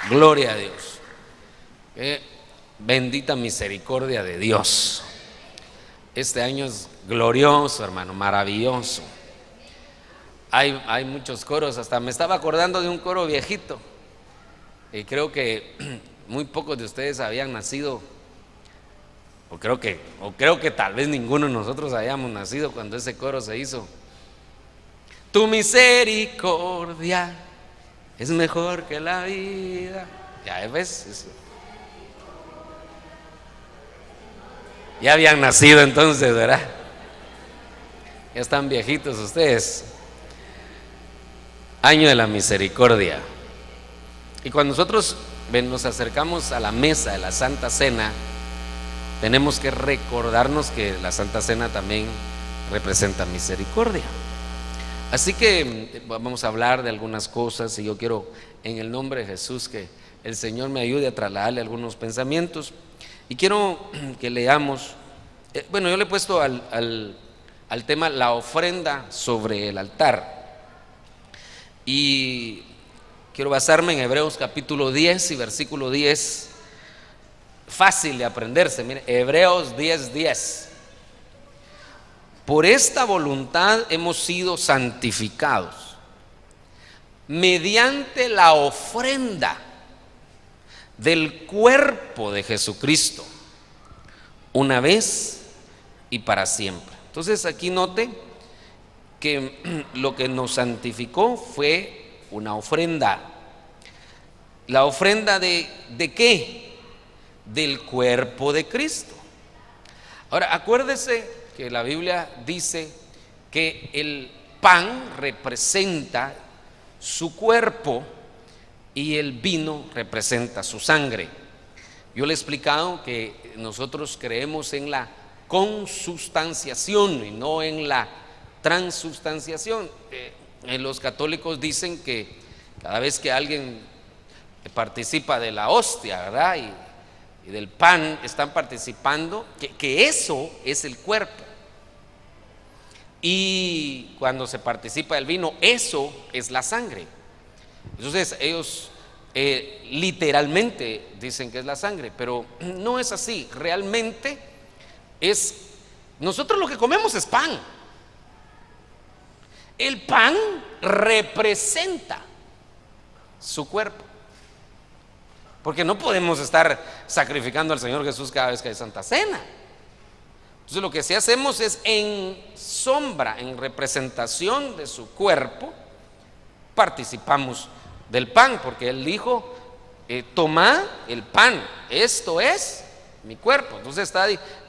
Gloria a Dios. Bendita misericordia de Dios. Este año es glorioso, hermano, maravilloso. Hay muchos coros, hasta me estaba acordando de un coro viejito. Y creo que muy pocos de ustedes habían nacido, o creo que tal vez ninguno de nosotros hayamos nacido cuando ese coro se hizo. Tu misericordia es mejor que la vida. Ya ves, ya habían nacido entonces, ¿verdad? Ya están viejitos ustedes. Año de la misericordia. Y cuando nosotros nos acercamos a la mesa de la Santa Cena, tenemos que recordarnos que la Santa Cena también representa misericordia. Así que vamos a hablar de algunas cosas y yo quiero, en el nombre de Jesús, que el Señor me ayude a trasladarle algunos pensamientos. Y quiero que leamos, yo le he puesto al tema la ofrenda sobre el altar. Y quiero basarme en Hebreos capítulo 10 y versículo 10. Fácil de aprenderse, mire, Hebreos 10:10. Por esta voluntad hemos sido santificados mediante la ofrenda del cuerpo de Jesucristo, una vez y para siempre. Entonces aquí note que lo que nos santificó fue una ofrenda. ¿La ofrenda de qué? Del cuerpo de Cristo. Ahora, acuérdese que la Biblia dice que el pan representa su cuerpo y el vino representa su sangre. Yo le he explicado que nosotros creemos en la consubstanciación y no en la transubstanciación. Los católicos dicen que cada vez que alguien participa de la hostia, ¿verdad?, y del pan, están participando, que eso es el cuerpo. Y cuando se participa del vino, eso es la sangre. Entonces ellos literalmente dicen que es la sangre, pero no es así. Realmente nosotros lo que comemos es pan. El pan representa su cuerpo, porque no podemos estar sacrificando al Señor Jesús cada vez que hay Santa Cena. Entonces lo que sí hacemos es en sombra, en representación de su cuerpo, participamos del pan, porque Él dijo, tomad el pan, esto es mi cuerpo. Entonces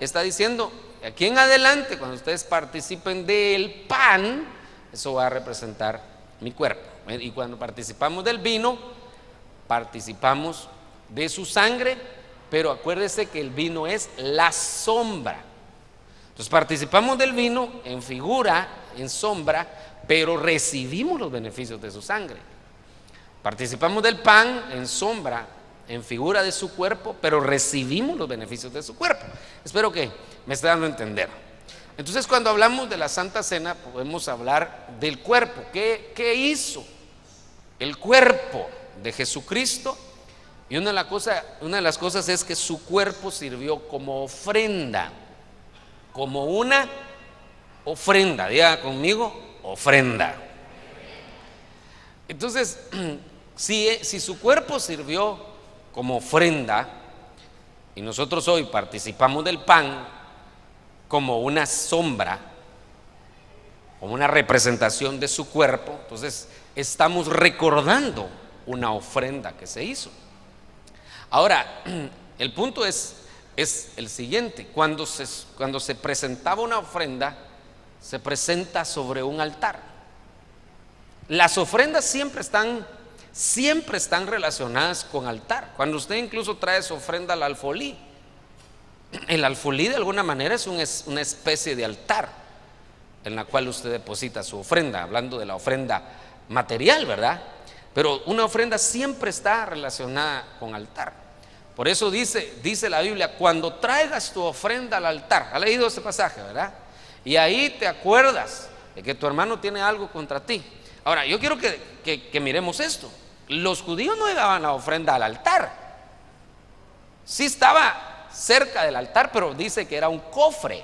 está diciendo, aquí en adelante, cuando ustedes participen del pan, eso va a representar mi cuerpo. Y cuando participamos del vino, participamos de su sangre, pero acuérdese que el vino es la sombra. Entonces participamos del vino en figura, en sombra, pero recibimos los beneficios de su sangre. Participamos del pan en sombra, en figura de su cuerpo, pero recibimos los beneficios de su cuerpo. Espero que me esté dando a entender. Entonces, cuando hablamos de la Santa Cena, podemos hablar del cuerpo. ¿Qué hizo el cuerpo de Jesucristo? Y una de las cosas es que su cuerpo sirvió como ofrenda, como una ofrenda. Diga conmigo, ofrenda. Entonces, si su cuerpo sirvió como ofrenda y nosotros hoy participamos del pan como una sombra, como una representación de su cuerpo, entonces estamos recordando una ofrenda que se hizo. Ahora, el punto es el siguiente: cuando se presentaba una ofrenda, se presenta sobre un altar. Las ofrendas siempre están relacionadas con altar. Cuando usted incluso trae su ofrenda al alfolí, el alfolí de alguna manera es una especie de altar en la cual usted deposita su ofrenda, hablando de la ofrenda material, ¿verdad? Pero una ofrenda siempre está relacionada con altar. Por eso dice la Biblia, cuando traigas tu ofrenda al altar. ¿Ha leído ese pasaje, verdad? Y ahí te acuerdas de que tu hermano tiene algo contra ti. Ahora, yo quiero que miremos esto. los judíos no llevaban la ofrenda al altar. Sí estaba cerca del altar, pero dice que era un cofre.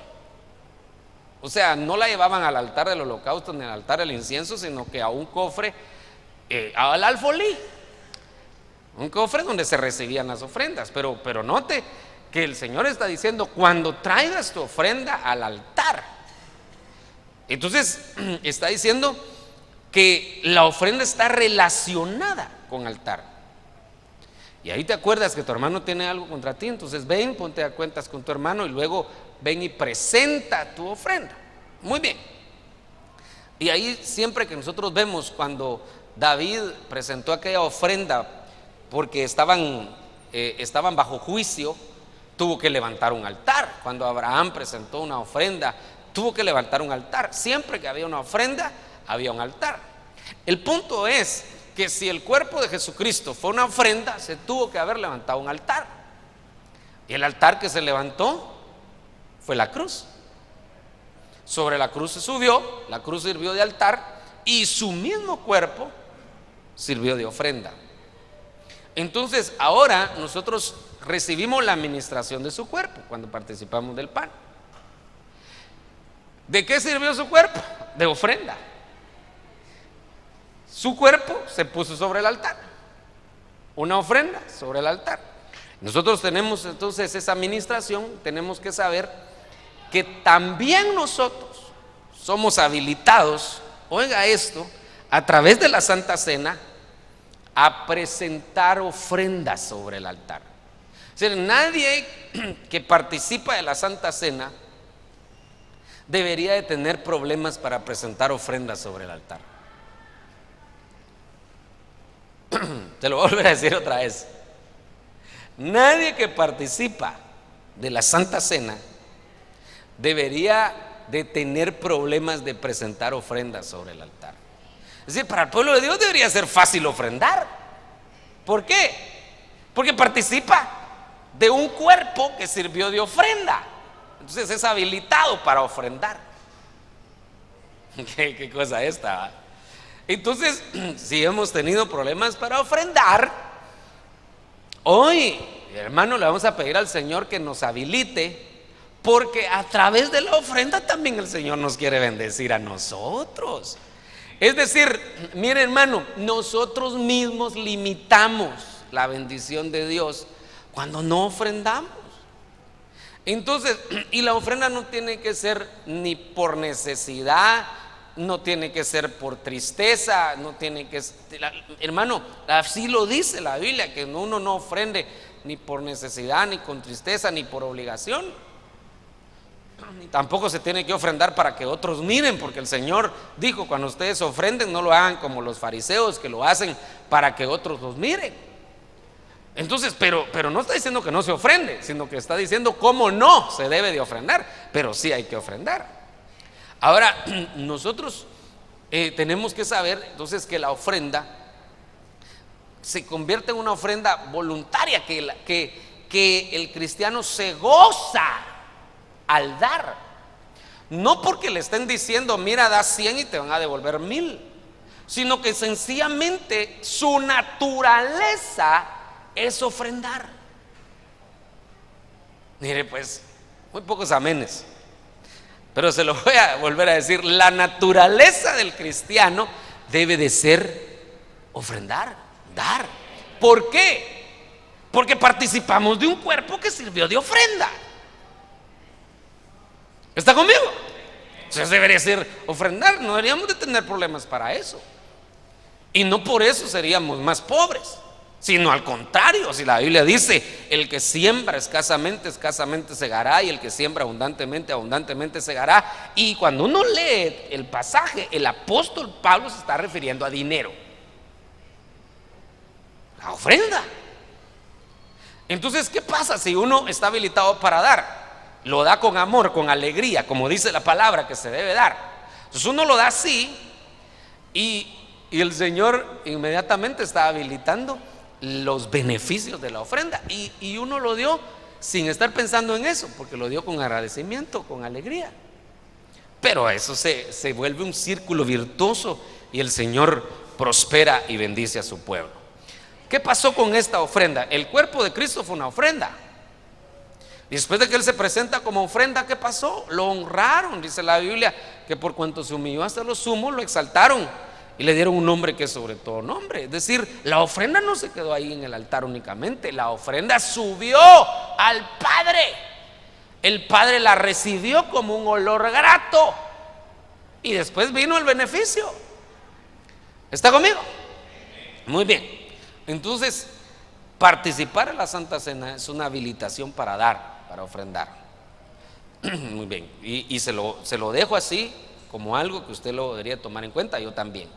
O sea, no la llevaban al altar del holocausto ni al altar del incienso, sino que a un cofre, al alfolí, un cofre donde se recibían las ofrendas. Pero note que el Señor está diciendo: cuando traigas tu ofrenda al altar. Entonces está diciendo que la ofrenda está relacionada con altar. Y ahí te acuerdas que tu hermano tiene algo contra ti, entonces ven, ponte a cuentas con tu hermano y luego ven y presenta tu ofrenda. Muy bien. Y ahí siempre que nosotros vemos cuando David presentó aquella ofrenda porque estaban bajo juicio, tuvo que levantar un altar. Cuando Abraham presentó una ofrenda, tuvo que levantar un altar. Siempre que había una ofrenda, había un altar. El punto es que si el cuerpo de Jesucristo fue una ofrenda, se tuvo que haber levantado un altar. Y el altar que se levantó fue la cruz. Sobre la cruz se subió, la cruz sirvió de altar y su mismo cuerpo sirvió de ofrenda. Entonces ahora nosotros recibimos la administración de su cuerpo cuando participamos del pan. ¿De qué sirvió su cuerpo? De ofrenda. Su cuerpo se puso sobre el altar, una ofrenda sobre el altar. Nosotros tenemos entonces esa administración. Tenemos que saber que también nosotros somos habilitados, oiga esto, a través de la Santa Cena, a presentar ofrendas sobre el altar. Es decir, nadie que participa de la Santa Cena debería de tener problemas para presentar ofrendas sobre el altar. Te lo voy a volver a decir otra vez. Nadie que participa de la Santa Cena debería de tener problemas de presentar ofrendas sobre el altar. Es decir, para el pueblo de Dios debería ser fácil ofrendar. ¿Por qué? Porque participa de un cuerpo que sirvió de ofrenda. Entonces es habilitado para ofrendar. ¿Qué cosa esta? Entonces, si hemos tenido problemas para ofrendar, hoy, hermano, le vamos a pedir al Señor que nos habilite, porque a través de la ofrenda también el Señor nos quiere bendecir a nosotros. Es decir, mire, hermano, nosotros mismos limitamos la bendición de Dios cuando no ofrendamos. Entonces, y la ofrenda no tiene que ser ni por necesidad, no tiene que ser por tristeza, no tiene que, hermano, así lo dice la Biblia, que uno no ofrende ni por necesidad, ni con tristeza, ni por obligación. Tampoco se tiene que ofrendar para que otros miren, porque el Señor dijo: cuando ustedes ofrenden, no lo hagan como los fariseos, que lo hacen para que otros los miren. Entonces, pero no está diciendo que no se ofrende, sino que está diciendo cómo no se debe de ofrendar, pero sí hay que ofrendar. Ahora, nosotros tenemos que saber entonces que la ofrenda se convierte en una ofrenda voluntaria, que el cristiano se goza al dar. No porque le estén diciendo: mira, da 100 y te van a devolver 1000, sino que sencillamente su naturaleza es ofrendar. Mire, pues, muy pocos amenes, pero se lo voy a volver a decir: la naturaleza del cristiano debe de ser ofrendar, dar. ¿Por qué? Porque participamos de un cuerpo que sirvió de ofrenda. ¿Está conmigo? Entonces debería ser ofrendar. No deberíamos de tener problemas para eso. Y no por eso seríamos más pobres, sino al contrario. Si la Biblia dice: el que siembra escasamente, escasamente segará, y el que siembra abundantemente, abundantemente segará. Y cuando uno lee el pasaje, el apóstol Pablo se está refiriendo a dinero, la ofrenda. Entonces, ¿qué pasa si uno está habilitado para dar? Lo da con amor, con alegría, como dice la palabra que se debe dar. Entonces uno lo da así, y el Señor inmediatamente está habilitando los beneficios de la ofrenda, y uno lo dio sin estar pensando en eso, porque lo dio con agradecimiento, con alegría. Pero eso se vuelve un círculo virtuoso, y el Señor prospera y bendice a su pueblo. ¿Qué pasó con esta ofrenda? El cuerpo de Cristo fue una ofrenda. Y después de que Él se presenta como ofrenda, ¿qué pasó? Lo honraron, dice la Biblia, que por cuanto se humilló hasta lo sumo, lo exaltaron y le dieron un nombre que es sobre todo nombre. Es decir, la ofrenda no se quedó ahí en el altar únicamente, la ofrenda subió al Padre. El Padre la recibió como un olor grato y después vino el beneficio. ¿Está conmigo? Muy bien. Entonces, participar en la Santa Cena es una habilitación para dar, para ofrendar. Muy bien. Y se lo dejo así como algo que usted lo debería tomar en cuenta, yo también.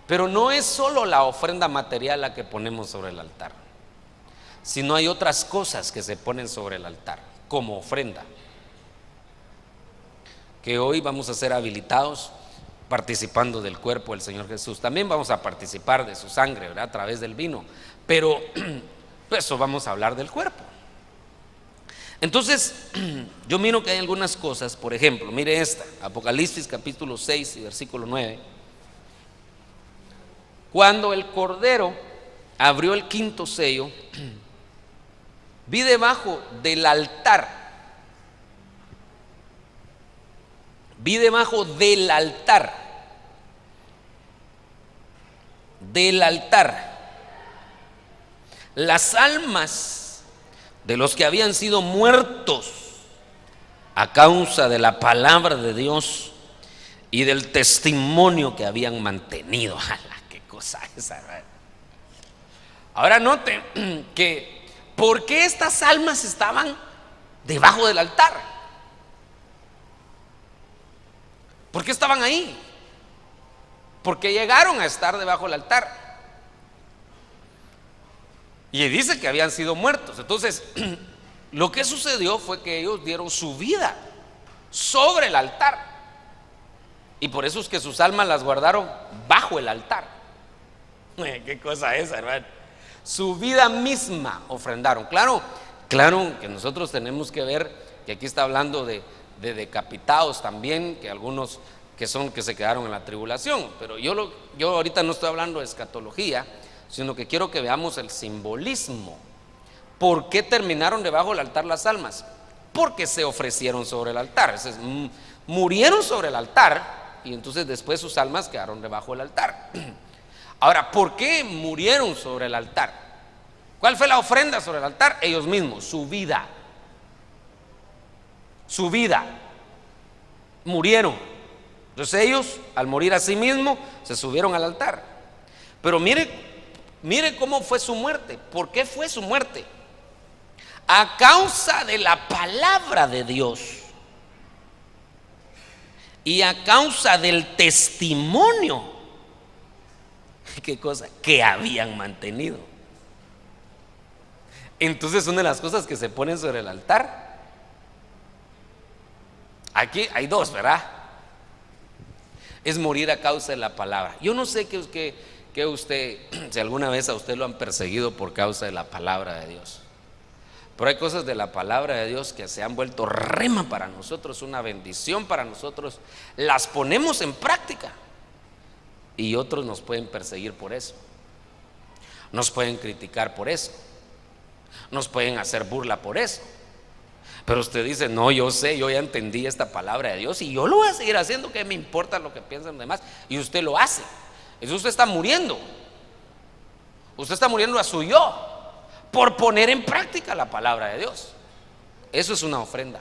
Pero no es solo la ofrenda material la que ponemos sobre el altar, sino hay otras cosas que se ponen sobre el altar como ofrenda, que hoy vamos a ser habilitados participando del cuerpo del Señor Jesús. También vamos a participar de su sangre, ¿verdad? A través del vino. Pero eso vamos a hablar del cuerpo. Entonces, yo miro que hay algunas cosas. Por ejemplo, mire esta, Apocalipsis capítulo 6 y versículo 9. Cuando el Cordero abrió el quinto sello, vi debajo del altar, las almas de los que habían sido muertos a causa de la palabra de Dios y del testimonio que habían mantenido. ¡Hala, qué cosa esa! Ahora noten que ¿por qué estas almas estaban debajo del altar? ¿Por qué estaban ahí? Porque llegaron a estar debajo del altar. Y dice que habían sido muertos. Entonces, lo que sucedió fue que ellos dieron su vida sobre el altar. Y por eso es que sus almas las guardaron bajo el altar. ¿Qué cosa es, hermano? Su vida misma ofrendaron. Claro que nosotros tenemos que ver que aquí está hablando de decapitados también, que algunos que se quedaron en la tribulación. Pero yo ahorita no estoy hablando de escatología, sino que quiero que veamos el simbolismo. ¿Por qué terminaron debajo del altar las almas? Porque se ofrecieron sobre el altar. Entonces, murieron sobre el altar y entonces después sus almas quedaron debajo del altar. Ahora, ¿por qué murieron sobre el altar? ¿Cuál fue la ofrenda sobre el altar? Ellos mismos, su vida. Murieron. Entonces ellos, al morir a sí mismos, se subieron al altar. Pero mire cómo fue su muerte. ¿Por qué fue su muerte? A causa de la palabra de Dios y a causa del testimonio. ¿Qué cosa? Que habían mantenido. Entonces, una de las cosas que se ponen sobre el altar, aquí hay dos, ¿verdad? Es morir a causa de la palabra. Yo no sé que usted, si alguna vez a usted lo han perseguido por causa de la palabra de Dios, pero hay cosas de la palabra de Dios que se han vuelto rema para nosotros, una bendición para nosotros, las ponemos en práctica y otros nos pueden perseguir por eso, nos pueden criticar por eso, nos pueden hacer burla por eso. Pero usted dice, no, yo sé, yo ya entendí esta palabra de Dios y yo lo voy a seguir haciendo, ¿qué me importa lo que piensan los demás? Y usted lo hace. Entonces usted está muriendo. Usted está muriendo a su yo por poner en práctica la palabra de Dios. Eso es una ofrenda.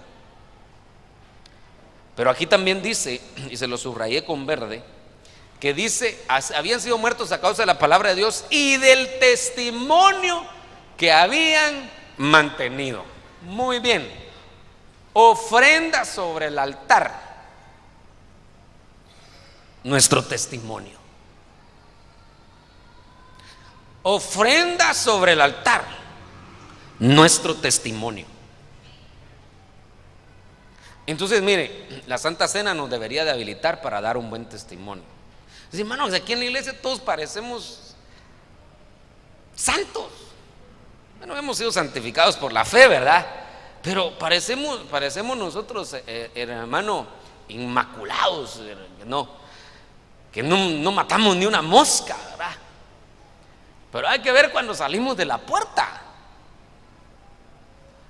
Pero aquí también dice, y se lo subrayé con verde, que dice, habían sido muertos a causa de la palabra de Dios y del testimonio que habían mantenido. Muy bien. Ofrenda sobre el altar, nuestro testimonio. Ofrenda sobre el altar, nuestro testimonio. Entonces, mire, la Santa Cena nos debería de habilitar para dar un buen testimonio. Dice, hermanos, aquí en la iglesia todos parecemos santos. Bueno, hemos sido santificados por la fe, ¿verdad? Pero parecemos nosotros, hermano, inmaculados, que no matamos ni una mosca, ¿verdad? Pero hay que ver cuando salimos de la puerta.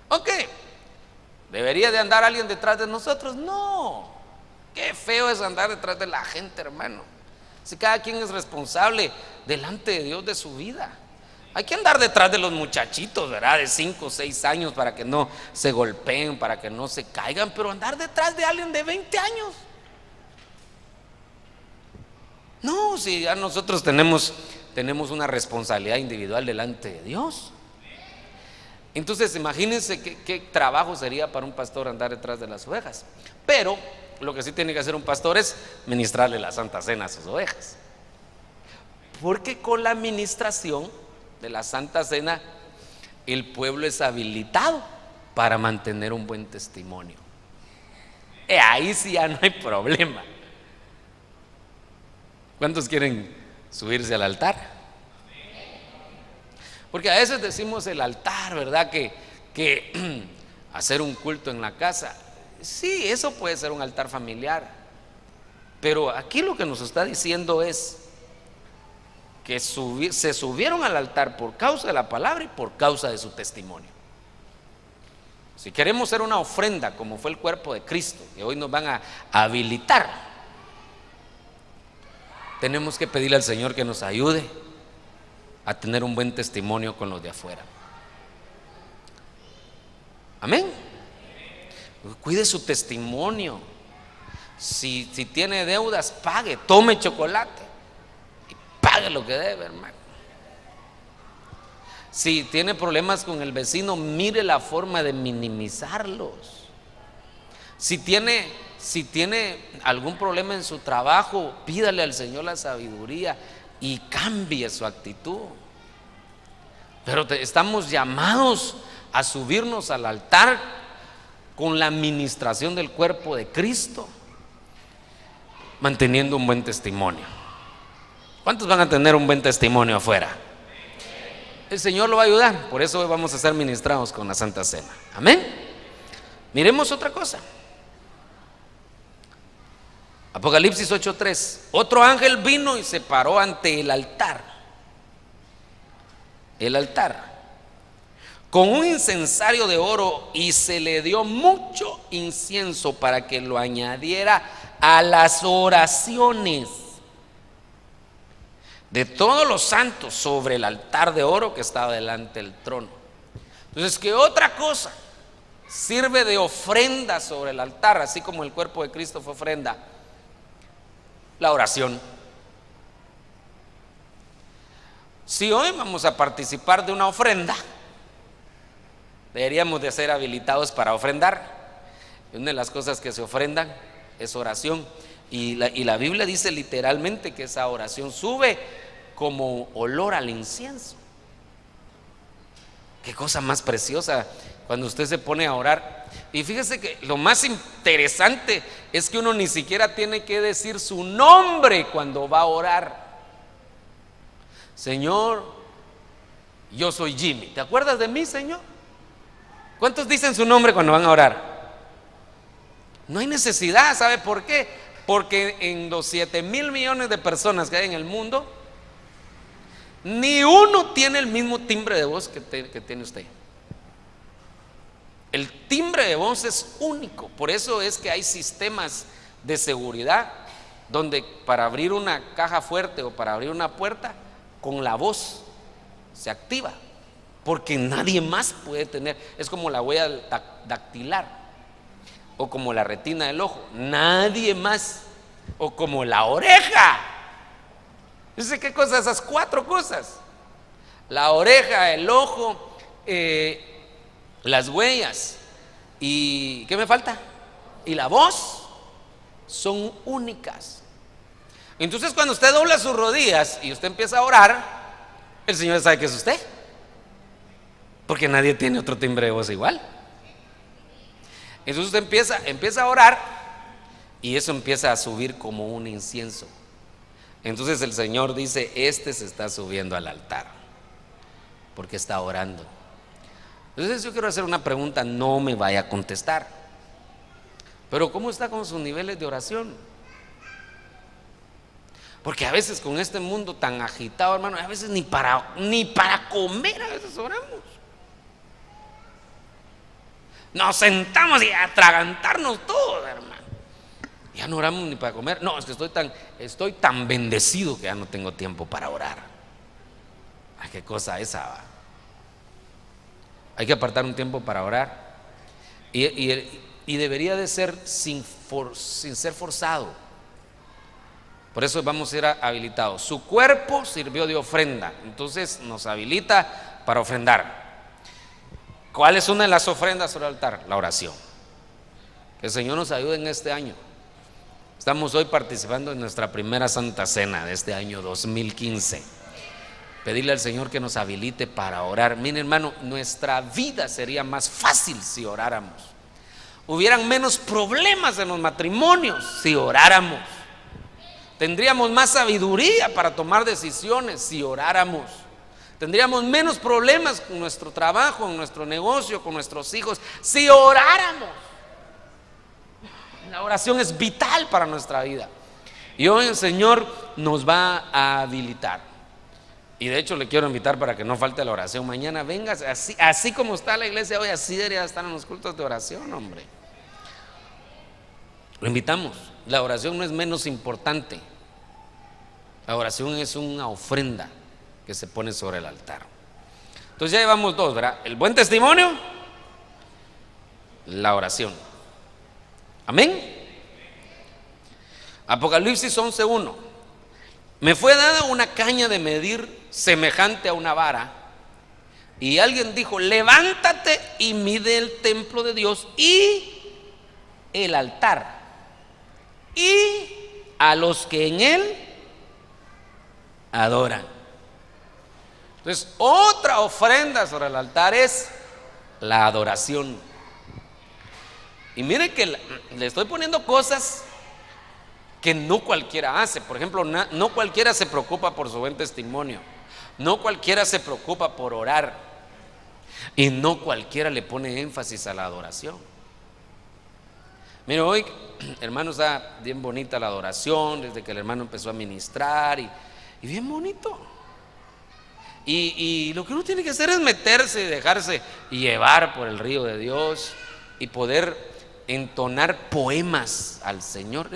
Ok, ¿debería de andar alguien detrás de nosotros? No. Qué feo es andar detrás de la gente, hermano. Si cada quien es responsable delante de Dios de su vida. Hay que andar detrás de los muchachitos, ¿verdad? De 5 o 6 años para que no se golpeen, para que no se caigan. Pero andar detrás de alguien de 20 años. No, si ya nosotros tenemos una responsabilidad individual delante de Dios. Entonces imagínense qué trabajo sería para un pastor andar detrás de las ovejas. Pero lo que sí tiene que hacer un pastor es ministrarle la Santa Cena a sus ovejas. Porque con la administración de la Santa Cena el pueblo es habilitado para mantener un buen testimonio. Ahí sí ya no hay problema. ¿Cuántos quieren subirse al altar? Porque a veces decimos el altar, ¿verdad? Que hacer un culto en la casa. Sí, eso puede ser un altar familiar. Pero aquí lo que nos está diciendo es que se subieron al altar por causa de la palabra y por causa de su testimonio. Si queremos ser una ofrenda como fue el cuerpo de Cristo, que hoy nos van a habilitar, tenemos que pedirle al Señor que nos ayude a tener un buen testimonio con los de afuera. Amén. Cuide su testimonio. Si tiene deudas, pague, tome chocolate y pague lo que debe, hermano. Si tiene problemas con el vecino, mire la forma de minimizarlos. Si tiene algún problema en su trabajo, pídale al Señor la sabiduría y cambie su actitud. Pero estamos llamados a subirnos al altar con la administración del cuerpo de Cristo, manteniendo un buen testimonio. ¿Cuántos van a tener un buen testimonio afuera? El Señor lo va a ayudar. Por eso hoy vamos a ser ministrados con la Santa Cena. Amén. Miremos otra cosa. Apocalipsis 8:3. Otro ángel vino y se paró ante el altar. El altar. Con un incensario de oro, y se le dio mucho incienso para que lo añadiera a las oraciones de todos los santos sobre el altar de oro que estaba delante del trono. Entonces, ¿qué otra cosa sirve de ofrenda sobre el altar? Así como el cuerpo de Cristo fue ofrenda, la oración. Si hoy vamos a participar de una ofrenda, deberíamos de ser habilitados para ofrendar. Una de las cosas que se ofrendan es oración. Y la Biblia dice literalmente que esa oración sube como olor al incienso. Qué cosa más preciosa cuando usted se pone a orar. Y fíjese que lo más interesante es que uno ni siquiera tiene que decir su nombre cuando va a orar. Señor, yo soy Jimmy. ¿Te acuerdas de mí, Señor? ¿Cuántos dicen su nombre cuando van a orar? No hay necesidad. ¿Sabe por qué? Porque en los 7,000 millones de personas que hay en el mundo, ni uno tiene el mismo timbre de voz que tiene usted. El timbre de voz es único. Por eso es que hay sistemas de seguridad donde para abrir una caja fuerte o para abrir una puerta, con la voz se activa, porque nadie más puede tener. Es como la huella dactilar o como la retina del ojo, nadie más. O como la oreja. Dice, ¿qué cosas? Esas 4 cosas: la oreja, el ojo, las huellas, y ¿qué me falta? Y la voz, son únicas. Entonces, cuando usted dobla sus rodillas y usted empieza a orar, el Señor sabe que es usted, porque nadie tiene otro timbre de voz igual. Entonces usted empieza a orar, y eso empieza a subir como un incienso. Entonces el Señor dice: este se está subiendo al altar porque está orando. Entonces yo quiero hacer una pregunta, no me vaya a contestar, pero ¿cómo está con sus niveles de oración? Porque a veces con este mundo tan agitado, hermano, a veces ni para comer a veces oramos. Nos sentamos y a atragantarnos todos, hermano. Ya no oramos ni para comer. No, es que estoy tan bendecido que ya no tengo tiempo para orar. Ay, qué cosa esa, va. Hay que apartar un tiempo para orar. Y debería de ser sin ser forzado. Por eso vamos a ir habilitados. Su cuerpo sirvió de ofrenda, entonces nos habilita para ofrendar. ¿Cuál es una de las ofrendas sobre el altar? La oración. Que el Señor nos ayude en este año. Estamos hoy participando en nuestra primera Santa Cena de este año 2015. Pedirle al Señor que nos habilite para orar. Miren, hermano, nuestra vida sería más fácil si oráramos. Hubieran menos problemas en los matrimonios si oráramos. Tendríamos más sabiduría para tomar decisiones si oráramos. Tendríamos menos problemas con nuestro trabajo, en nuestro negocio, con nuestros hijos, si oráramos. La oración es vital para nuestra vida. Y hoy el Señor nos va a habilitar. Y de hecho le quiero invitar para que no falte la oración. Mañana venga, así como está la iglesia hoy, así debería estar en los cultos de oración, hombre. Lo invitamos. La oración no es menos importante. La oración es una ofrenda que se pone sobre el altar. Entonces ya llevamos dos, ¿verdad? El buen testimonio, la oración. Amén. Apocalipsis 11:1. Me fue dada una caña de medir semejante a una vara, y alguien dijo: levántate y mide el templo de Dios y el altar y a los que en él adoran. Entonces, otra ofrenda sobre el altar es la adoración. Y miren que le estoy poniendo cosas que no cualquiera hace. Por ejemplo, no cualquiera se preocupa por su buen testimonio. No cualquiera se preocupa por orar. Y no cualquiera le pone énfasis a la adoración. Mire, hoy, hermano, está bien bonita la adoración, desde que el hermano empezó a ministrar y bien bonito. Y lo que uno tiene que hacer es meterse y dejarse llevar por el río de Dios y poder entonar poemas al Señor.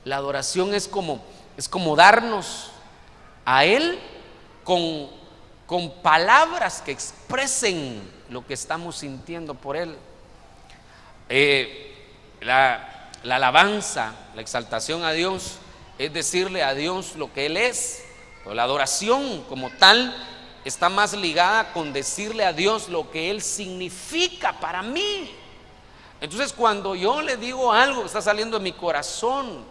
La adoración es como darnos a Él con palabras que expresen lo que estamos sintiendo por Él. La alabanza, la exaltación a Dios es decirle a Dios lo que Él es. Pero la adoración como tal está más ligada con decirle a Dios lo que Él significa para mí. Entonces, cuando yo le digo algo que está saliendo de mi corazón,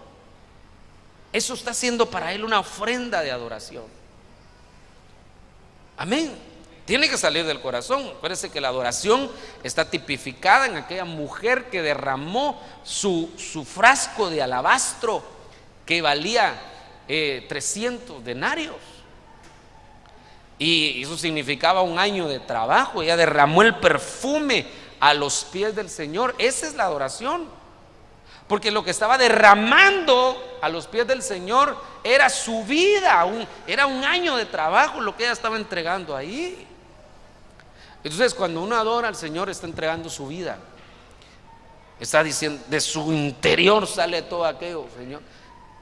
eso está siendo para Él una ofrenda de adoración. Amén. Tiene que salir del corazón. Acuérdense que la adoración está tipificada en aquella mujer que derramó su frasco de alabastro que valía 300 denarios. Y eso significaba un año de trabajo. Ella derramó el perfume a los pies del Señor. Esa es la adoración. Porque lo que estaba derramando a los pies del Señor era su vida, era un año de trabajo lo que ella estaba entregando ahí. Entonces, cuando uno adora al Señor, está entregando su vida. Está diciendo, de su interior sale todo aquello: Señor,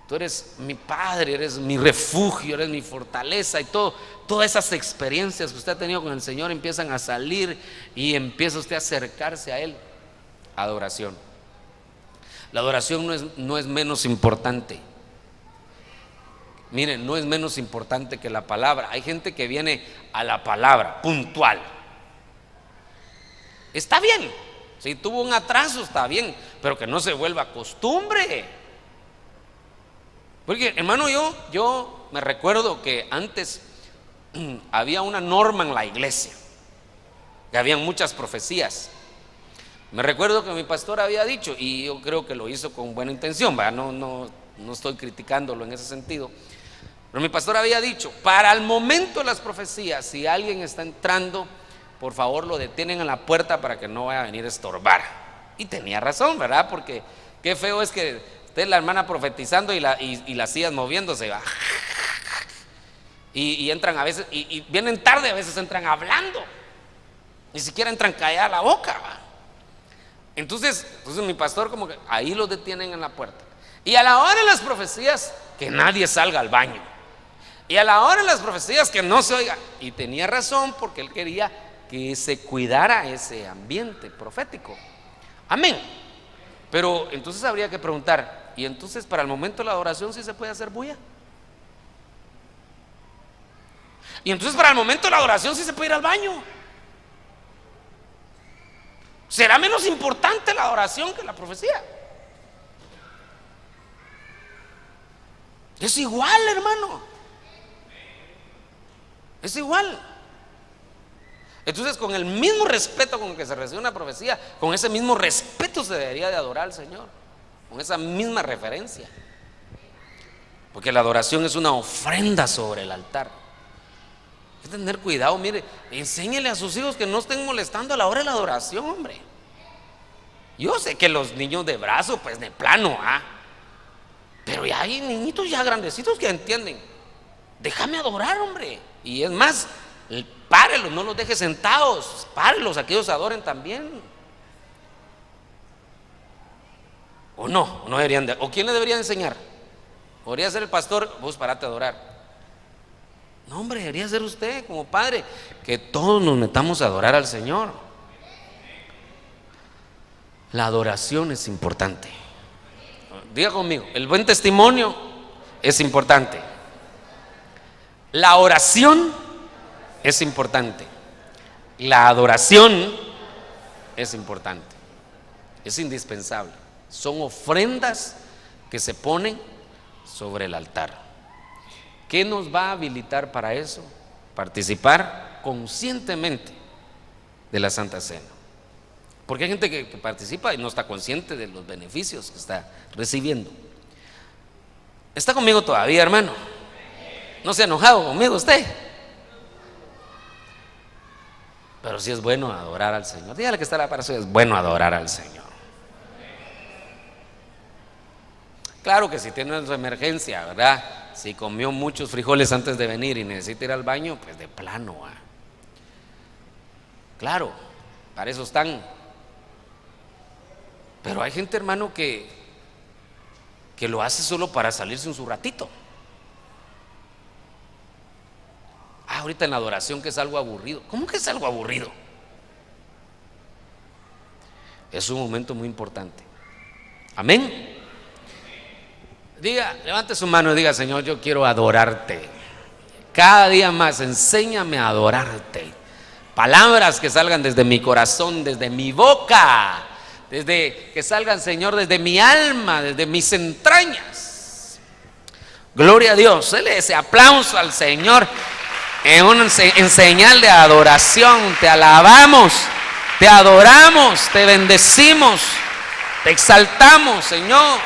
tú eres mi Padre, eres mi refugio, eres mi fortaleza. Y todas esas experiencias que usted ha tenido con el Señor empiezan a salir y empieza usted a acercarse a Él. Adoración. La adoración no es menos importante. Miren, no es menos importante que la palabra. Hay gente que viene a la palabra puntual. Está bien, si tuvo un atraso está bien, pero que no se vuelva costumbre. Porque, hermano, yo me recuerdo que antes había una norma en la iglesia, que habían muchas profecías. Me recuerdo que mi pastor había dicho, y yo creo que lo hizo con buena intención, ¿verdad? No estoy criticándolo en ese sentido, pero mi pastor había dicho: para el momento de las profecías, si alguien está entrando, por favor lo detienen en la puerta para que no vaya a venir a estorbar. Y tenía razón, ¿verdad? Porque qué feo es que Entonces la hermana profetizando y las sillas moviéndose, ¿va? Y entran a veces, y vienen tarde, a veces entran hablando, ni siquiera entran callada la boca, ¿va? Entonces mi pastor como que ahí los detienen en la puerta. Y a la hora de las profecías, que nadie salga al baño. Y a la hora de las profecías, que no se oiga. Y tenía razón, porque él quería que se cuidara ese ambiente profético. Amén. Pero entonces habría que preguntar, ¿y entonces para el momento de la adoración sí se puede hacer bulla? Y entonces para el momento de la adoración sí se puede ir al baño. ¿Será menos importante la adoración que la profecía? Es igual, hermano. Es igual. Entonces, con el mismo respeto con el que se recibe una profecía, con ese mismo respeto se debería de adorar al Señor, con esa misma referencia. Porque la adoración es una ofrenda sobre el altar. Hay que tener cuidado, mire, enséñele a sus hijos que no estén molestando a la hora de la adoración, hombre. Yo sé que los niños de brazo, pues de plano, pero ya hay niñitos ya grandecitos que entienden. Déjame adorar, hombre. Y es más, párelos, no los deje sentados, párelos a que ellos adoren también. ¿O no? ¿O no deberían de, o quién le debería enseñar? ¿Podría ser el pastor? Vos parate a adorar. No, hombre, debería ser usted como padre. Que todos nos metamos a adorar al Señor. La adoración es importante. Diga conmigo, el buen testimonio es importante. La oración es importante. La adoración es importante. Es indispensable. Son ofrendas que se ponen sobre el altar. ¿Qué nos va a habilitar para eso? Participar conscientemente de la Santa Cena. Porque hay gente que participa y no está consciente de los beneficios que está recibiendo. ¿Está conmigo todavía, hermano? ¿No se ha enojado conmigo usted? Pero sí es bueno adorar al Señor. Dígale que está la para suya, es bueno adorar al Señor. Claro que si tiene su emergencia, ¿verdad? Si comió muchos frijoles antes de venir y necesita ir al baño, pues de plano, claro, para eso están. Pero hay gente, hermano, que lo hace solo para salirse un ratito. Ahorita en la adoración, que es algo aburrido. ¿Cómo que es algo aburrido? Es un momento muy importante. Amén. Diga, levante su mano y diga: Señor, yo quiero adorarte. Cada día más, enséñame a adorarte. Palabras que salgan desde mi corazón, desde mi boca, desde que salgan, Señor, desde mi alma, desde mis entrañas. Gloria a Dios. Dele ese aplauso al Señor en señal de adoración. Te alabamos, te adoramos, te bendecimos, te exaltamos, Señor.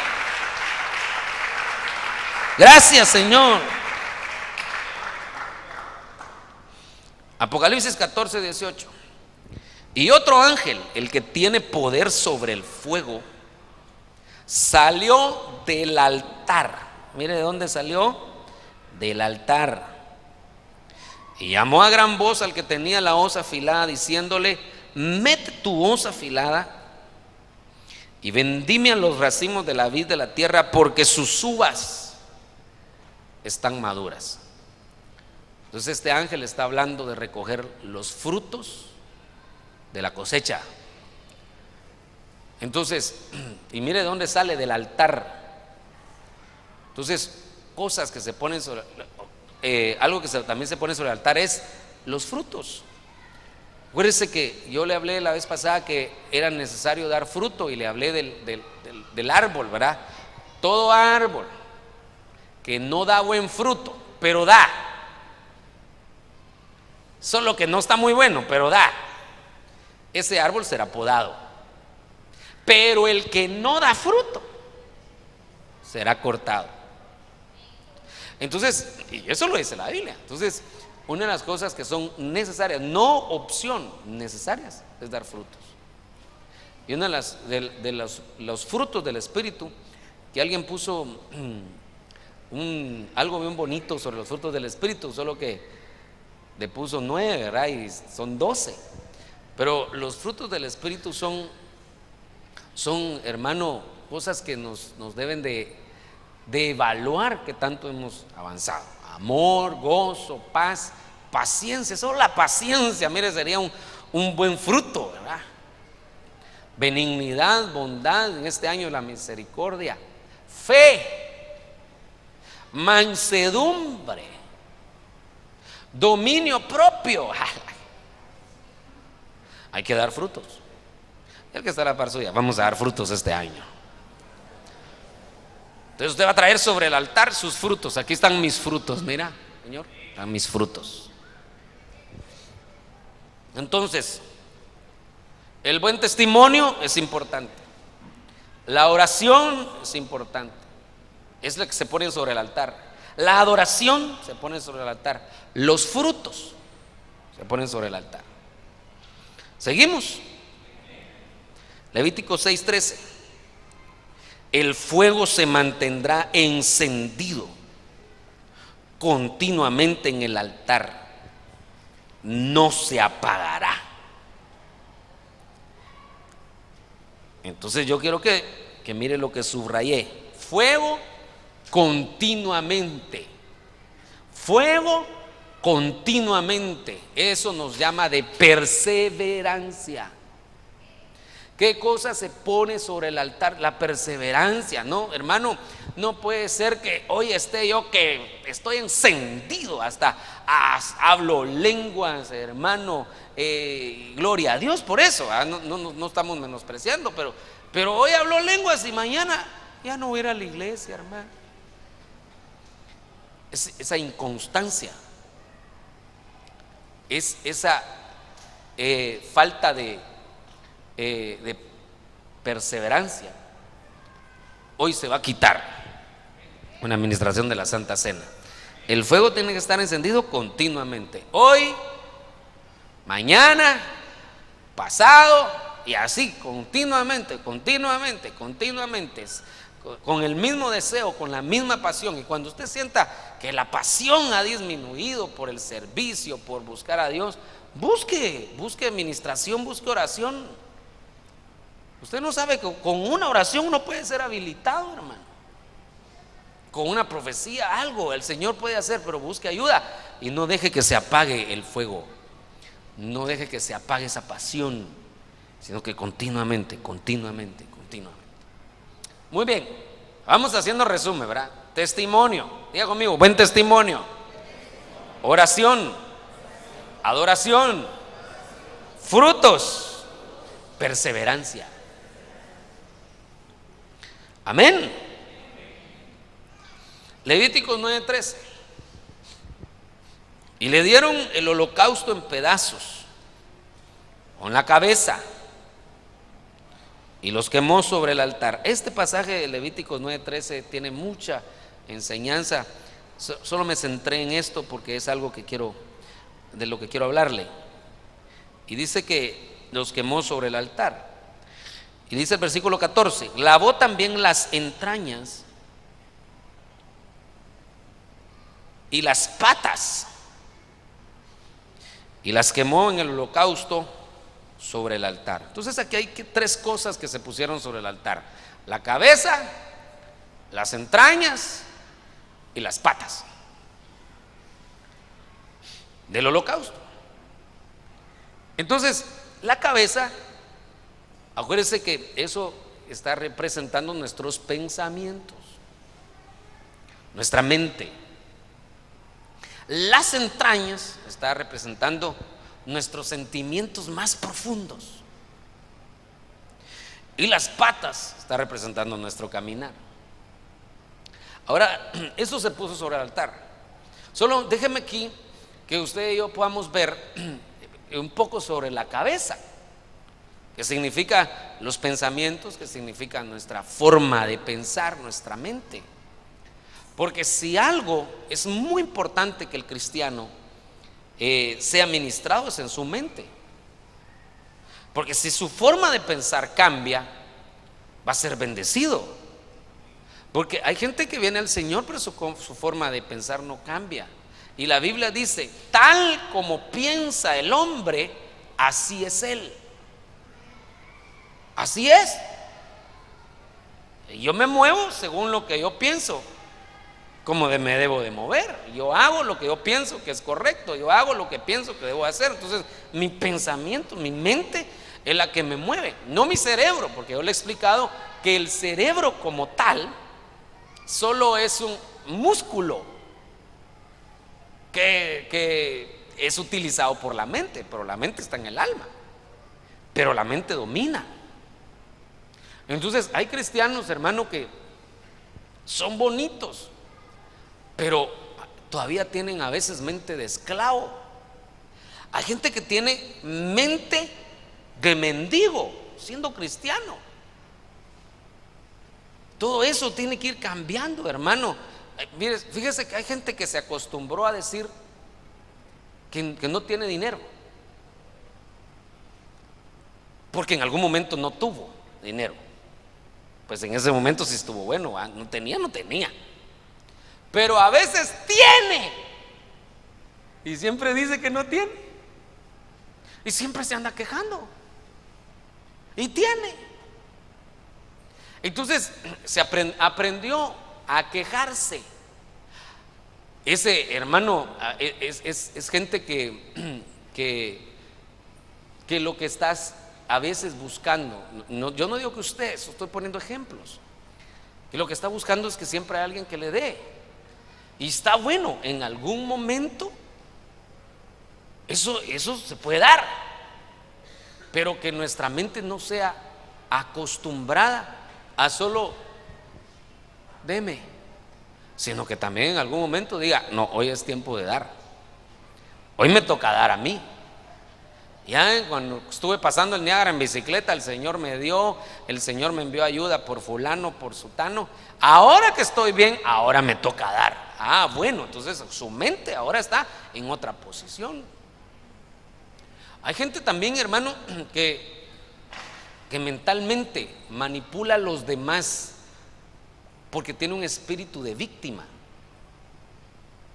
Gracias, Señor. Apocalipsis 14:18. Y otro ángel, el que tiene poder sobre el fuego, salió del altar. Mire de dónde salió: del altar. Y llamó a gran voz al que tenía la hoz afilada, diciéndole: mete tu hoz afilada y vendime a los racimos de la vid de la tierra, porque sus uvas están maduras. Entonces este ángel está hablando de recoger los frutos de la cosecha. Entonces, y mire de dónde sale: del altar. Entonces, cosas que se ponen sobre, algo que también se pone sobre el altar es los frutos. Acuérdese que yo le hablé la vez pasada que era necesario dar fruto, y le hablé del árbol, ¿verdad? Todo árbol que no da buen fruto, pero da, solo que no está muy bueno, pero da, ese árbol será podado. Pero el que no da fruto será cortado. Entonces, y eso lo dice la Biblia. Entonces, una de las cosas que son necesarias, no opción, necesarias, es dar frutos. Y una de los frutos del Espíritu que alguien puso algo bien bonito sobre los frutos del Espíritu, solo que le puso 9, ¿verdad? Y son 12. Pero los frutos del Espíritu son, hermano, cosas que nos deben de evaluar que tanto hemos avanzado. Amor, gozo, paz, paciencia. Solo la paciencia, mire, sería un buen fruto, ¿verdad? Benignidad, bondad, en este año la misericordia, fe, mansedumbre, dominio propio. Hay que dar frutos. El que está a la par suya, vamos a dar frutos este año. Entonces usted va a traer sobre el altar sus frutos. Aquí están mis frutos, mira, Señor, están mis frutos. Entonces, el buen testimonio es importante. La oración es importante. Es lo que se pone sobre el altar. La adoración se pone sobre el altar. Los frutos se ponen sobre el altar. Seguimos. Levítico 6:13. El fuego se mantendrá encendido continuamente en el altar, no se apagará. Entonces yo quiero que mire lo que subrayé: fuego continuamente, fuego continuamente. Eso nos llama de perseverancia. ¿Qué cosa se pone sobre el altar? La perseverancia, ¿no, hermano? No puede ser que hoy esté yo que estoy encendido, hasta hablo lenguas, hermano, gloria a Dios por eso, no estamos menospreciando, pero hoy hablo lenguas y mañana ya no voy a ir a la iglesia, hermano. Esa inconstancia, es esa falta de perseverancia, hoy se va a quitar una administración de la Santa Cena. El fuego tiene que estar encendido continuamente, hoy, mañana, pasado, y así continuamente, con el mismo deseo, con la misma pasión. Y cuando usted sienta que la pasión ha disminuido por el servicio, por buscar a Dios, busque administración, busque oración. Usted no sabe que con una oración uno puede ser habilitado, hermano. Con una profecía, algo el Señor puede hacer, pero busque ayuda y no deje que se apague el fuego. No deje que se apague esa pasión, sino que continuamente. Muy bien, vamos haciendo resumen, ¿verdad? Testimonio, diga conmigo, buen testimonio. Oración, adoración, frutos, perseverancia. Amén. Levíticos 9:13. Y le dieron el holocausto en pedazos, con la cabeza, y los quemó sobre el altar. Este pasaje de Levíticos 9:13 tiene mucha enseñanza. Solo me centré en esto porque es algo de lo que quiero hablarle. Y dice que los quemó sobre el altar. Y dice el versículo 14: lavó también las entrañas y las patas, y las quemó en el holocausto sobre el altar. Entonces aquí hay tres cosas que se pusieron sobre el altar: la cabeza, las entrañas y las patas del holocausto. Entonces, la cabeza, acuérdense que eso está representando nuestros pensamientos, nuestra mente. Las entrañas está representando nuestros sentimientos más profundos, y las patas está representando nuestro caminar. Ahora, eso se puso sobre el altar. Solo déjeme aquí que usted y yo podamos ver un poco sobre la cabeza, que significa los pensamientos, que significa nuestra forma de pensar, nuestra mente. Porque si algo es muy importante que el cristiano sea ministrado, es en su mente. Porque si su forma de pensar cambia, va a ser bendecido. Porque hay gente que viene al Señor, pero su forma de pensar no cambia. Y la Biblia dice, tal como piensa el hombre, así es él. Así es. Yo me muevo según lo que yo pienso, como me debo de mover. Yo hago lo que yo pienso que es correcto. Yo hago lo que pienso que debo hacer. Entonces mi pensamiento, mi mente es la que me mueve, no mi cerebro, porque yo le he explicado que el cerebro como tal solo es un músculo que es utilizado por la mente, pero la mente está en el alma, pero la mente domina. Entonces hay cristianos, hermano, que son bonitos, pero todavía tienen a veces mente de esclavo. Hay gente que tiene mente de mendigo siendo cristiano. Todo eso tiene que ir cambiando, hermano. Mire, fíjese que hay gente que se acostumbró a decir que no tiene dinero, porque en algún momento no tuvo dinero. Pues en ese momento sí estuvo bueno, no tenía. Pero a veces tiene y siempre dice que no tiene, y siempre se anda quejando y tiene. Entonces se aprendió a quejarse. Ese hermano es gente que lo que estás a veces buscando, yo no digo que usted, estoy poniendo ejemplos, que lo que está buscando es que siempre hay alguien que le dé. Y está bueno, en algún momento eso se puede dar, pero que nuestra mente no sea acostumbrada a solo deme, sino que también en algún momento diga, no, hoy es tiempo de dar, hoy me toca dar a mí. Ya cuando estuve pasando el Niágara en bicicleta, el Señor me envió ayuda por fulano, por sutano. Ahora que estoy bien, ahora me toca dar. Bueno, entonces su mente ahora está en otra posición. Hay gente también, hermano, que mentalmente manipula a los demás porque tiene un espíritu de víctima.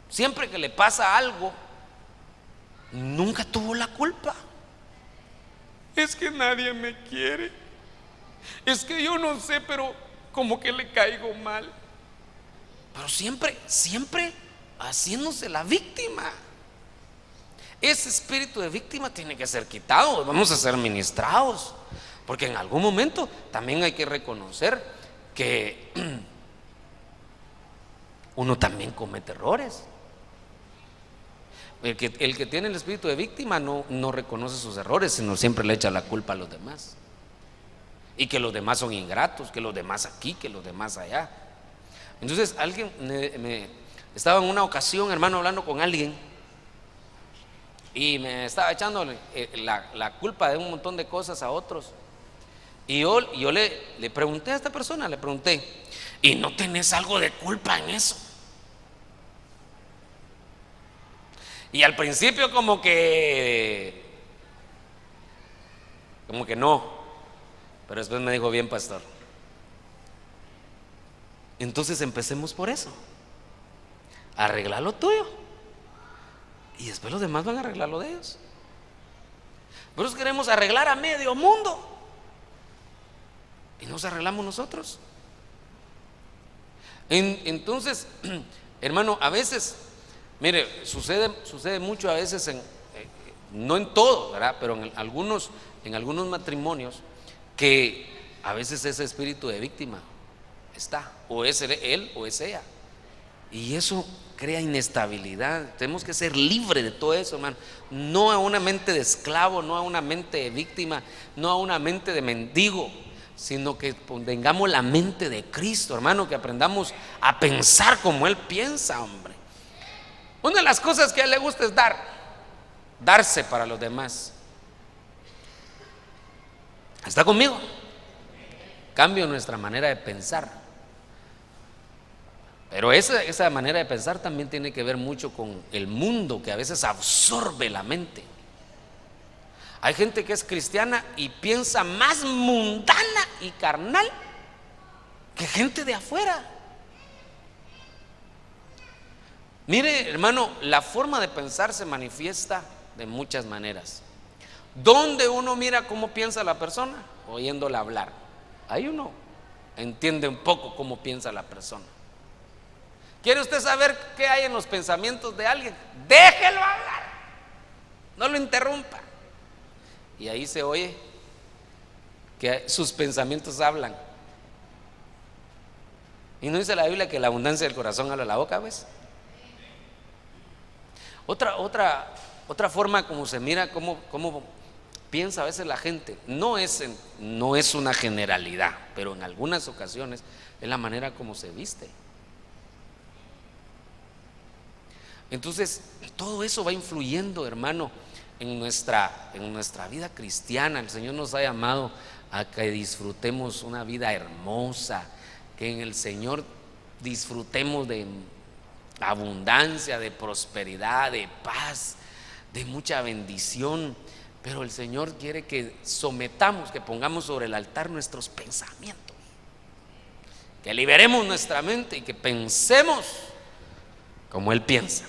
Siempre que le pasa algo, nunca tuvo la culpa. Es que nadie me quiere, es que yo no sé, pero como que le caigo mal. Pero siempre haciéndose la víctima. Ese espíritu de víctima tiene que ser quitado. Vamos a ser ministrados, porque en algún momento también hay que reconocer que uno también comete errores. El que tiene el espíritu de víctima no reconoce sus errores, sino siempre le echa la culpa a los demás, y que los demás son ingratos, que los demás aquí, que los demás allá. Entonces alguien estaba en una ocasión, hermano, hablando con alguien, y me estaba echando la culpa de un montón de cosas a otros. Y yo le pregunté a esta persona, ¿y no tenés algo de culpa en eso? Y al principio como que no, pero después me dijo, bien, pastor, entonces empecemos por eso, arreglar lo tuyo, y después los demás van a arreglar lo de ellos. Nosotros queremos arreglar a medio mundo y nos arreglamos nosotros. Entonces, hermano, a veces, mire, sucede mucho a veces, no en todo, ¿verdad? Pero en algunos matrimonios, que a veces ese espíritu de víctima está, o es él o es ella, y eso crea inestabilidad. Tenemos que ser libres de todo eso, hermano. No a una mente de esclavo, no a una mente de víctima, no a una mente de mendigo, sino que tengamos la mente de Cristo, hermano, que aprendamos a pensar como Él piensa, hombre. Una de las cosas que a Él le gusta es darse para los demás. ¿Está conmigo? Cambio nuestra manera de pensar. Pero esa manera de pensar también tiene que ver mucho con el mundo, que a veces absorbe la mente. Hay gente que es cristiana y piensa más mundana y carnal que gente de afuera. Mire, hermano, la forma de pensar se manifiesta de muchas maneras. ¿Dónde uno mira cómo piensa la persona? Oyéndola hablar. Ahí uno entiende un poco cómo piensa la persona. ¿Quiere usted saber qué hay en los pensamientos de alguien? Déjelo hablar, no lo interrumpa. Y ahí se oye que sus pensamientos hablan. ¿Y no dice la Biblia que la abundancia del corazón habla la boca, ves? Otra forma como se mira, cómo piensa a veces la gente, no es una generalidad, pero en algunas ocasiones es la manera como se viste. Entonces, todo eso va influyendo, hermano, en nuestra vida cristiana. El Señor nos ha llamado a que disfrutemos una vida hermosa, que en el Señor disfrutemos de abundancia, de prosperidad, de paz, de mucha bendición. Pero el Señor quiere que sometamos, que pongamos sobre el altar nuestros pensamientos, que liberemos nuestra mente y que pensemos como Él piensa.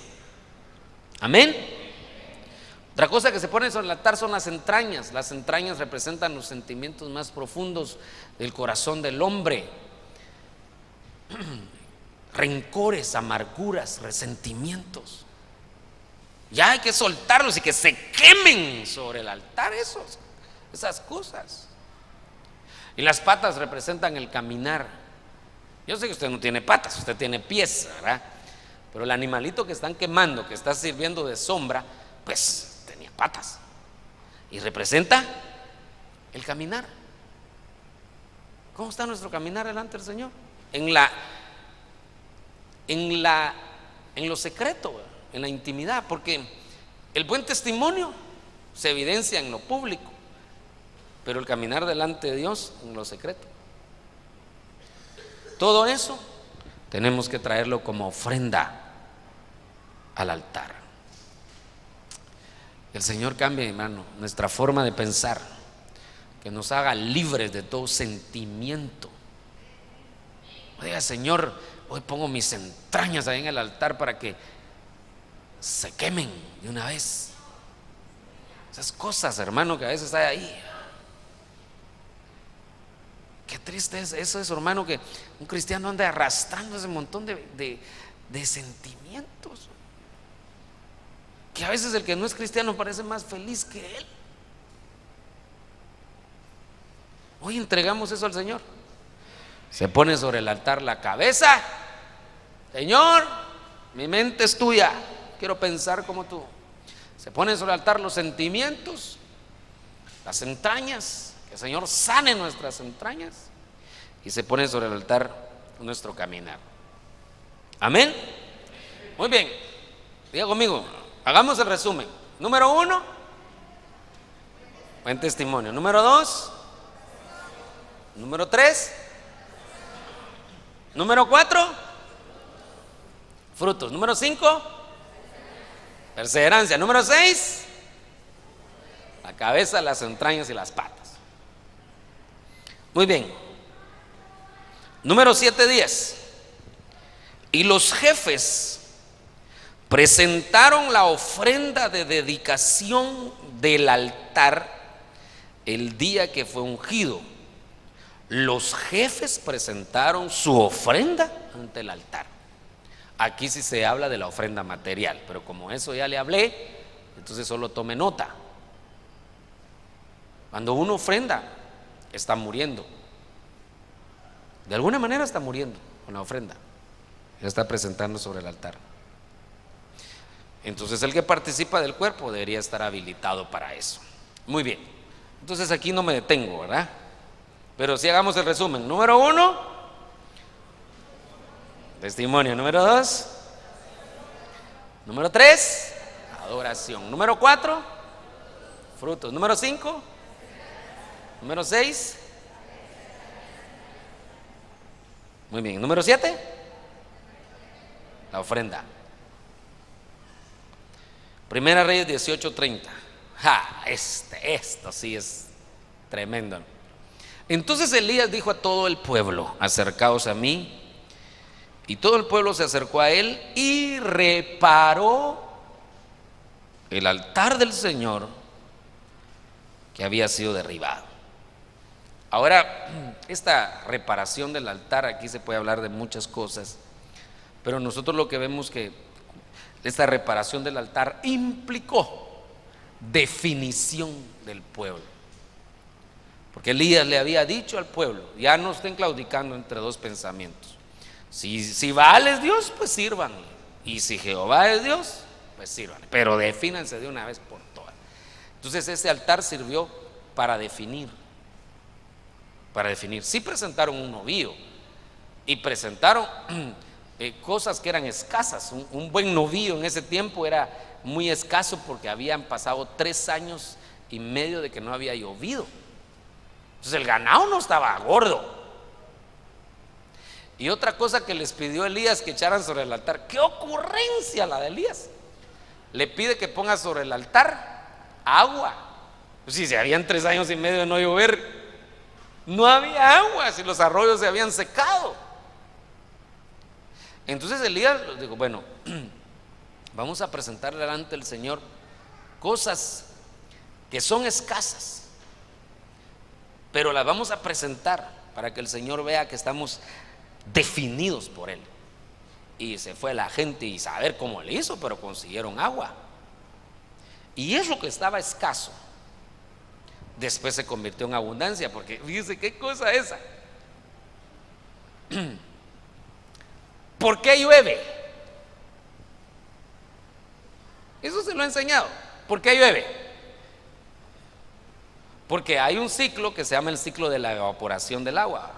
Amén. Otra cosa que se pone sobre el altar son las entrañas. Las entrañas representan los sentimientos más profundos del corazón del hombre. Rencores, amarguras, resentimientos. Ya hay que soltarlos y que se quemen sobre el altar esas cosas. Y las patas representan el caminar. Yo sé que usted no tiene patas, usted tiene pies, ¿verdad? Pero el animalito que están quemando, que está sirviendo de sombra, pues tenía patas. Y representa el caminar. ¿Cómo está nuestro caminar delante del Señor? En lo secreto, en la intimidad, porque el buen testimonio se evidencia en lo público, pero el caminar delante de Dios en lo secreto. Todo eso tenemos que traerlo como ofrenda al altar. El Señor cambie, hermano, nuestra forma de pensar, que nos haga libres de todo sentimiento. Diga: Señor, hoy pongo mis entrañas ahí en el altar para que se quemen de una vez. Esas cosas, hermano, que a veces hay ahí. Qué triste es eso, hermano, que un cristiano ande arrastrando ese montón de sentimientos, que a veces el que no es cristiano parece más feliz que él. Hoy entregamos eso al Señor. Se pone sobre el altar la cabeza. Señor, mi mente es tuya, quiero pensar como tú. Se pone sobre el altar los sentimientos, las entrañas, que el Señor sane nuestras entrañas, y se pone sobre el altar nuestro caminar. Amén. Muy bien, diga conmigo, hagamos el resumen. Número 1, buen testimonio. Número 2, número 3, número 4, frutos. Número 5, perseverancia. Número 6, la cabeza, las entrañas y las patas. Muy bien. Número 7:10. Y los jefes presentaron la ofrenda de dedicación del altar el día que fue ungido. Los jefes presentaron su ofrenda ante el altar. Aquí sí se habla de la ofrenda material, pero como eso ya le hablé, entonces solo tome nota. Cuando uno ofrenda, está muriendo. De alguna manera está muriendo con la ofrenda. La está presentando sobre el altar. Entonces el que participa del cuerpo debería estar habilitado para eso. Muy bien. Entonces aquí no me detengo, ¿verdad? Pero si hagamos el resumen. Número 1, testimonio. Número 2, número 3, adoración. Número 4, frutos. Número 5, número 6. Muy bien. Número 7, la ofrenda. Primera Reyes 18:30. Esto sí es tremendo. Entonces Elías dijo a todo el pueblo: acercaos a mí. Y todo el pueblo se acercó a él y reparó el altar del Señor que había sido derribado. Ahora, esta reparación del altar, aquí se puede hablar de muchas cosas, pero nosotros lo que vemos que esta reparación del altar implicó definición del pueblo. Porque Elías le había dicho al pueblo: ya no estén claudicando entre dos pensamientos. Si Baal es Dios, pues sírvanle. Y si Jehová es Dios, pues sírvanle. Pero defínanse de una vez por todas. Entonces ese altar sirvió para definir. Sí presentaron un novillo y presentaron cosas que eran escasas. Un buen novillo en ese tiempo era muy escaso porque habían pasado 3 años y medio de que no había llovido. Entonces el ganado no estaba gordo. Y otra cosa que les pidió Elías que echaran sobre el altar, qué ocurrencia la de Elías, le pide que ponga sobre el altar agua. Pues si se habían 3 años y medio de no llover, no había agua, si los arroyos se habían secado. Entonces Elías dijo: bueno, vamos a presentar delante del Señor cosas que son escasas, pero las vamos a presentar para que el Señor vea que estamos definidos por Él. Y se fue la gente y saber cómo le hizo, pero consiguieron agua. Y eso que estaba escaso, después se convirtió en abundancia, porque fíjese qué cosa esa. ¿Por qué llueve? Eso se lo he enseñado. ¿Por qué llueve? Porque hay un ciclo que se llama el ciclo de la evaporación del agua.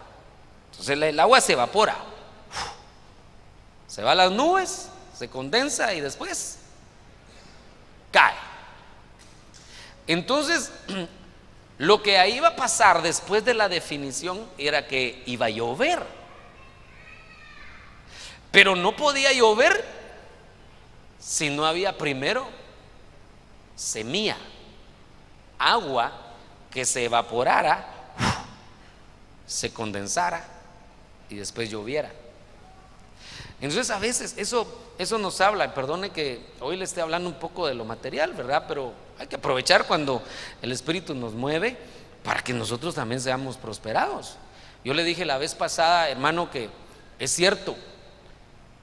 Entonces el agua se evapora, se va a las nubes, se condensa y después cae. Entonces lo que ahí iba a pasar después de la definición era que iba a llover, pero no podía llover si no había primero semilla, agua que se evaporara, se condensara y después lloviera. Entonces a veces eso nos habla, perdone que hoy le esté hablando un poco de lo material, ¿verdad? Pero hay que aprovechar cuando el Espíritu nos mueve para que nosotros también seamos prosperados. Yo le dije la vez pasada, hermano, que es cierto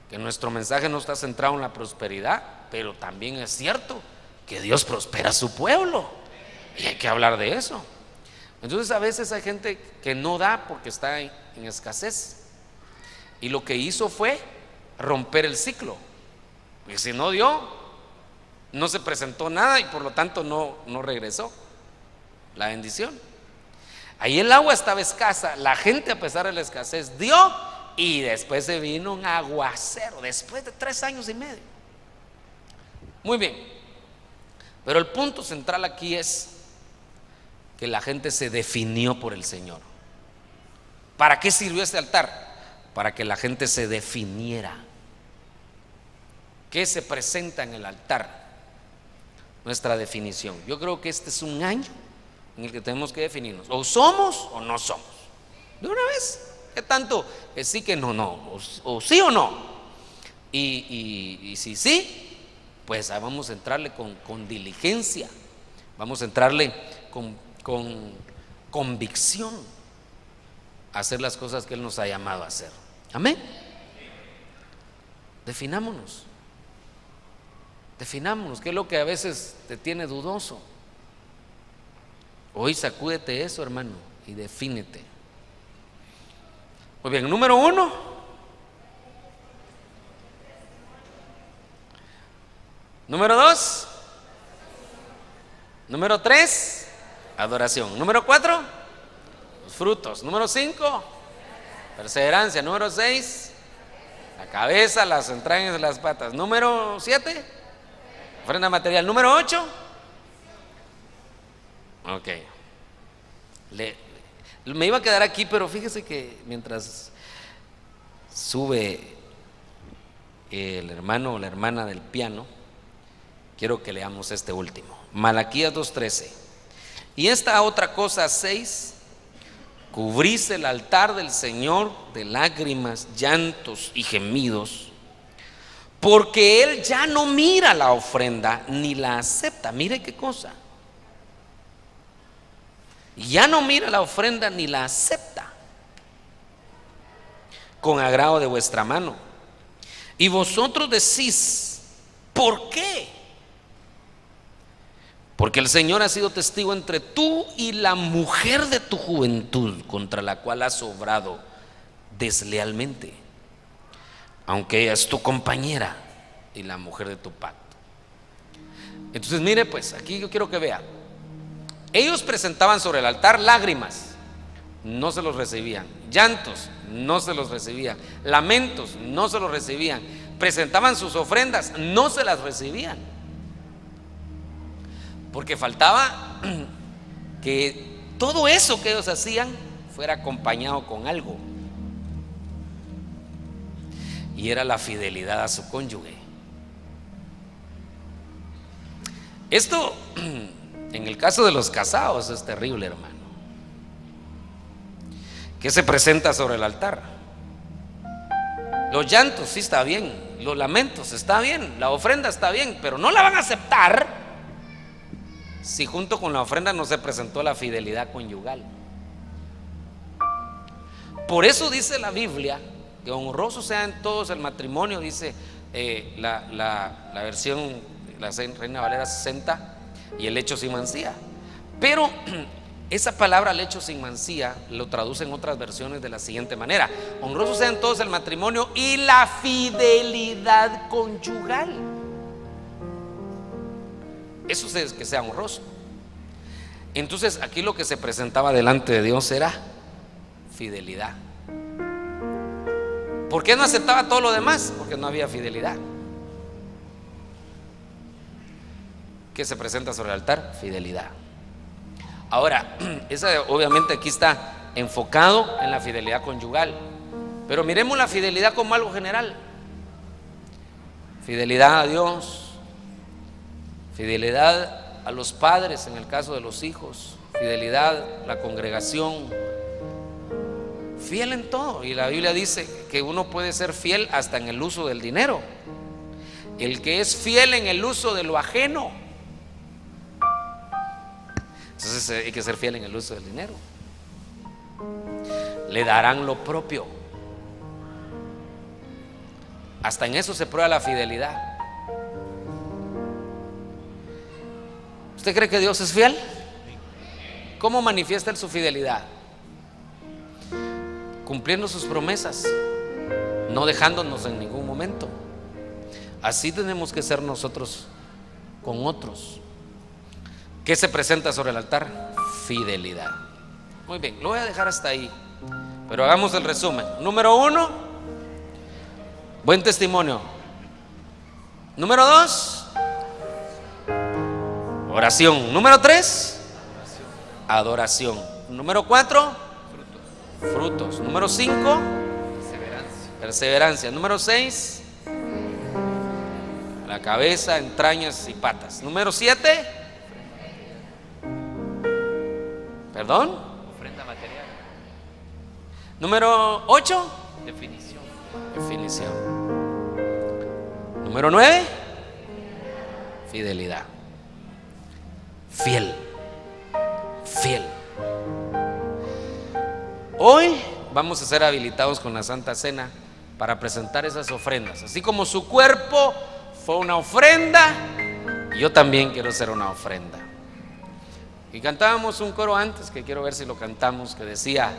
que nuestro mensaje no está centrado en la prosperidad, pero también es cierto que Dios prospera a su pueblo y hay que hablar de eso. Entonces a veces hay gente que no da porque está en escasez, y lo que hizo fue romper el ciclo, y si no dio, no se presentó nada y por lo tanto no regresó la bendición. Ahí el agua estaba escasa, la gente a pesar de la escasez dio, y después se vino un aguacero después de 3 años y medio. Muy bien, pero el punto central aquí es que la gente se definió por el Señor. ¿Para qué sirvió este altar? Para que la gente se definiera. ¿Qué se presenta en el altar? Nuestra definición. Yo creo que este es un año en el que tenemos que definirnos. O somos o no somos. De una vez. ¿Qué tanto? Sí que no. O sí o no. Y si sí, pues vamos a entrarle con diligencia. Vamos a entrarle con convicción a hacer las cosas que Él nos ha llamado a hacer. Amén. Definámonos, ¿qué es lo que a veces te tiene dudoso? Hoy sacúdete eso, hermano, y defínete. Muy bien, número 1, número 2, número 3, adoración. Número 4, los frutos. Número 5, perseverancia. Número 6, la cabeza, las entrañas de las patas. Número 7, ofrenda material. Número 8, ok. Me iba a quedar aquí, pero fíjese que mientras sube el hermano o la hermana del piano, quiero que leamos este último, Malaquías 2:13. Y esta otra cosa 6 cubrís el altar del Señor de lágrimas, llantos y gemidos, porque Él ya no mira la ofrenda ni la acepta. Mire qué cosa. Ya no mira la ofrenda ni la acepta con agrado de vuestra mano. Y vosotros decís, ¿por qué? Porque el Señor ha sido testigo entre tú y la mujer de tu juventud, contra la cual has obrado deslealmente, aunque ella es tu compañera y la mujer de tu pacto. Entonces mire, pues aquí yo quiero que vea. Ellos presentaban sobre el altar lágrimas, no se los recibían; llantos, no se los recibían; lamentos, no se los recibían; presentaban sus ofrendas, no se las recibían, porque faltaba que todo eso que ellos hacían fuera acompañado con algo, y era la fidelidad a su cónyuge. Esto en el caso de los casados es terrible, hermano. ¿Qué se presenta sobre el altar? Los llantos sí está bien, los lamentos está bien, la ofrenda está bien, pero no la van a aceptar si junto con la ofrenda no se presentó la fidelidad conyugal. Por eso dice la Biblia que honroso sea en todos el matrimonio, dice la versión, la Reina Valera 60, y el hecho sin mancilla. Pero esa palabra lecho sin mancilla lo traducen otras versiones de la siguiente manera: honrosos sean todos el matrimonio y la fidelidad conyugal. Eso es que sea honroso. Entonces aquí lo que se presentaba delante de Dios era fidelidad. ¿Por qué no aceptaba todo lo demás? Porque no había fidelidad. ¿Qué se presenta sobre el altar? Fidelidad. Ahora, esa obviamente aquí está enfocado en la fidelidad conyugal, pero miremos la fidelidad como algo general. Fidelidad a Dios, fidelidad a los padres en el caso de los hijos, fidelidad a la congregación, fiel en todo. Y la Biblia dice que uno puede ser fiel hasta en el uso del dinero. El que es fiel en el uso de lo ajeno, entonces hay que ser fiel en el uso del dinero. Le darán lo propio. Hasta en eso se prueba la fidelidad. ¿Usted cree que Dios es fiel? ¿Cómo manifiesta Él su fidelidad? Cumpliendo sus promesas, no dejándonos en ningún momento. Así tenemos que ser nosotros con otros. ¿Qué se presenta sobre el altar? Fidelidad. Muy bien, lo voy a dejar hasta ahí, pero hagamos el resumen. Número 1, buen testimonio. Número 2, oración. Número 3, adoración. Número 4, frutos. Número 5, perseverancia. Número 6, la cabeza, entrañas y patas. Número 7, ¿perdón? Ofrenda material. Número 8, Definición. definición. Número 9, fidelidad. Fiel. Fiel. Hoy vamos a ser habilitados con la Santa Cena para presentar esas ofrendas. Así como su cuerpo fue una ofrenda, yo también quiero ser una ofrenda. Y cantábamos un coro antes, que quiero ver si lo cantamos, que decía: